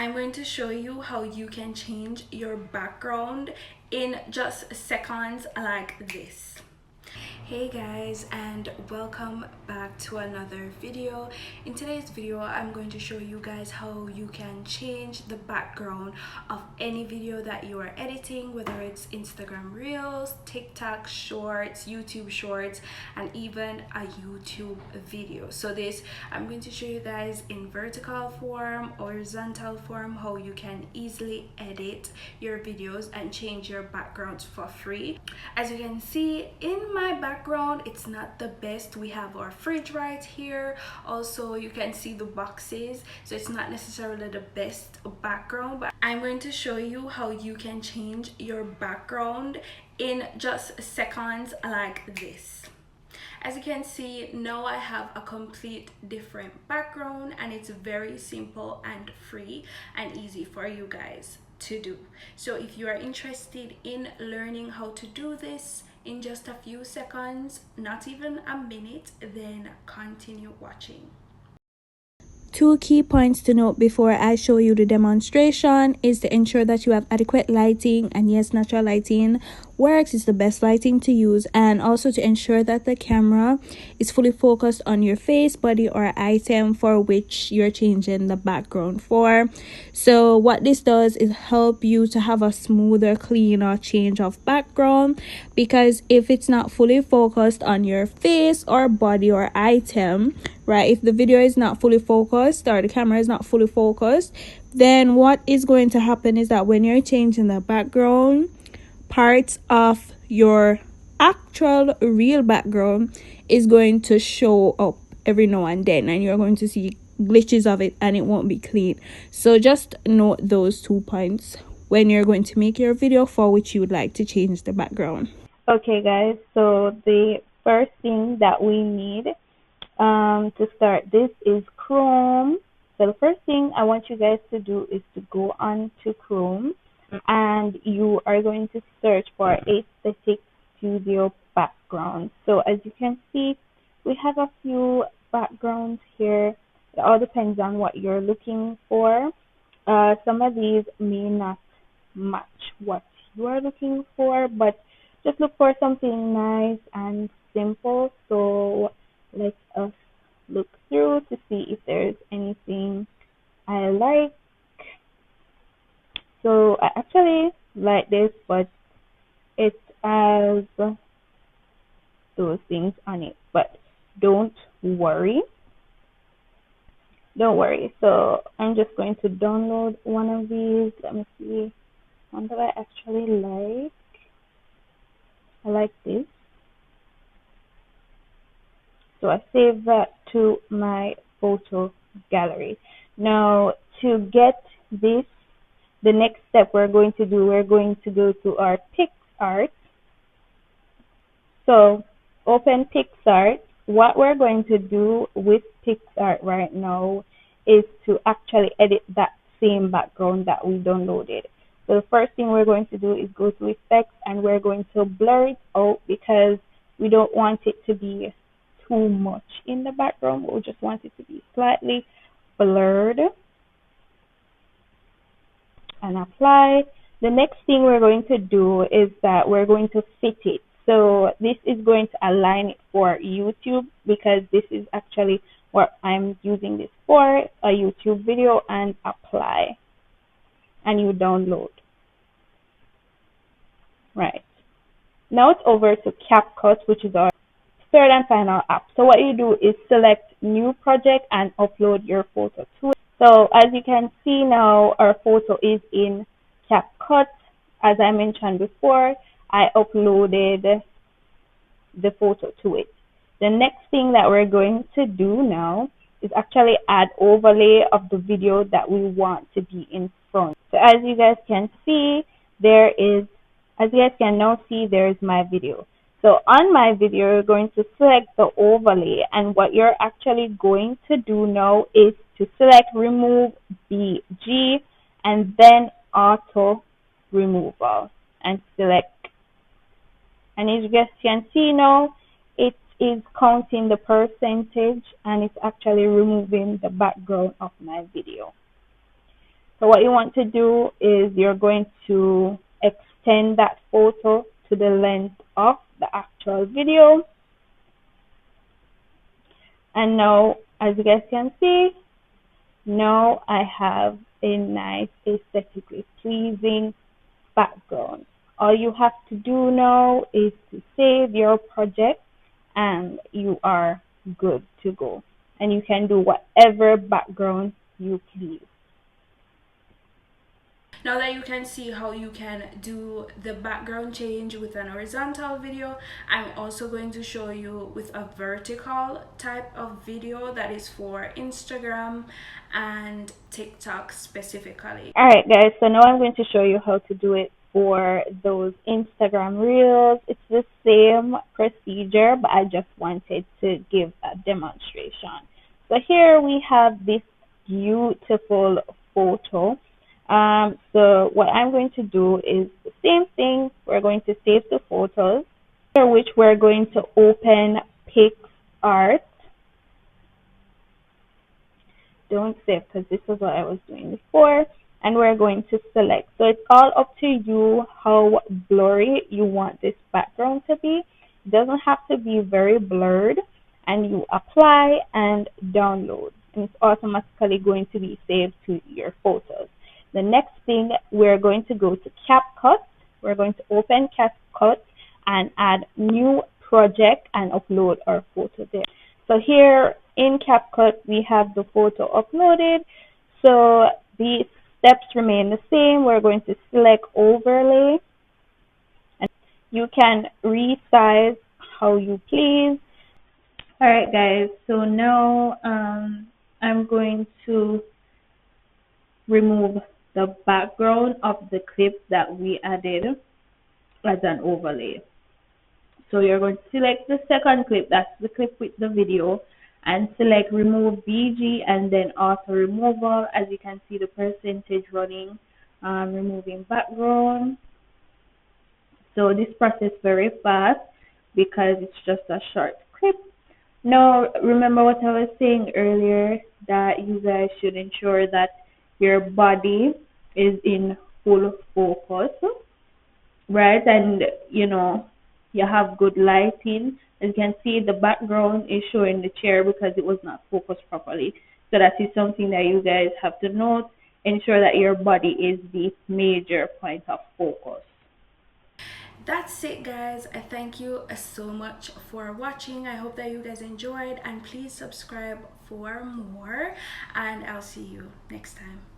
I'm going to show you how you can change your background in just seconds like this. Hey guys, and welcome back to another video. In today's video I'm going to show you guys how you can change the background of any video that you are editing, whether it's Instagram Reels, TikTok Shorts, YouTube Shorts, and even a YouTube video. So this I'm going to show you guys in vertical form, horizontal form, how you can easily edit your videos and change your backgrounds for free. As you can see in my background, it's not the best. We have our fridge right here. Also, you can see the boxes, so it's not necessarily the best background, but I'm going to show you how you can change your background in just seconds like this. As you can see, now I have a complete different background, and it's very simple and free and easy for you guys to do. So if you are interested in learning how to do this in just a few seconds, not even a minute, then continue watching. Two key points to note before I show you the demonstration is to ensure that you have adequate lighting, and yes, natural lighting works, is the best lighting to use, and also to ensure that the camera is fully focused on your face, body, or item for which you're changing the background for. So what this does is help you to have a smoother, cleaner change of background, because if it's not fully focused on your face or body or item, right, if the video is not fully focused or the camera is not fully focused, then what is going to happen is that when you're changing the background, parts of your actual real background is going to show up every now and then, and you're going to see glitches of it and it won't be clean. So just note those 2 points when you're going to make your video for which you would like to change the background. Okay guys, so the first thing that we need to start this is Chrome. So the first thing I want you guys to do is to go on to Chrome, and you are going to search for Aesthetic Studio background. So as you can see, we have a few backgrounds here. It all depends on what you're looking for. Some of these may not match what you are looking for, but just look for something nice and simple. So let us look through to see if there's anything I like. So I actually like this, but it has those things on it. But don't worry. Don't worry. So I'm just going to download one of these. Let me see. One that I actually like. I like this. So I save that to my photo gallery. Now to get this, the next step we're going to do, we're going to go to our PicsArt. So open PicsArt. What we're going to do with PicsArt right now is to actually edit that same background that we downloaded. So the first thing we're going to do is go to effects, and we're going to blur it out because we don't want it to be too much in the background. We just want it to be slightly blurred, and apply. The next thing we're going to do is that we're going to fit it. So this is going to align it for YouTube, because this is actually what I'm using this for, a YouTube video, and apply. And you download. Right. Now it's over to CapCut, which is our third and final app. So what you do is select new project and upload your photo to it. So as you can see now, our photo is in CapCut. As I mentioned before, I uploaded the photo to it. The next thing that we're going to do now is actually add overlay of the video that we want to be in front. So as you guys can see, there's my video. So on my video, you're going to select the overlay, and what you're actually going to do now is to select remove BG and then auto removal and select. And as you guys can see now, it is counting the percentage, and it's actually removing the background of my video. So what you want to do is you're going to extend that photo to the length of the actual video. And now, as you guys can see, now I have a nice aesthetically pleasing background. All you have to do now is to save your project and you are good to go. And you can do whatever background you please. Now that you can see how you can do the background change with an horizontal video, I'm also going to show you with a vertical type of video that is for Instagram and TikTok specifically. Alright guys, so now I'm going to show you how to do it for those Instagram reels. It's the same procedure, but I just wanted to give a demonstration. So here we have this beautiful photo. So what I'm going to do is the same thing. We're going to save the photos, which we're going to open PicsArt. Don't save because this is what I was doing before. And we're going to select. So it's all up to you how blurry you want this background to be. It doesn't have to be very blurred. And you apply and download. And it's automatically going to be saved to your photos. The next thing, we're going to go to CapCut. We're going to open CapCut and add new project and upload our photo there. So here in CapCut, we have the photo uploaded. So the steps remain the same. We're going to select overlay. And you can resize how you please. Alright guys, so now I'm going to remove the background of the clip that we added as an overlay. So you're going to select the second clip, that's the clip with the video, and select remove BG and then auto removal. As you can see the percentage running, removing background. So this process very fast because it's just a short clip. Now remember what I was saying earlier, that you guys should ensure that your body is in full focus, right? And you know, you have good lighting. As you can see, the background is showing the chair because it was not focused properly. So that is something that you guys have to note. Ensure that your body is the major point of focus. That's it guys. I thank you so much for watching. I hope that you guys enjoyed, and please subscribe for more, and I'll see you next time.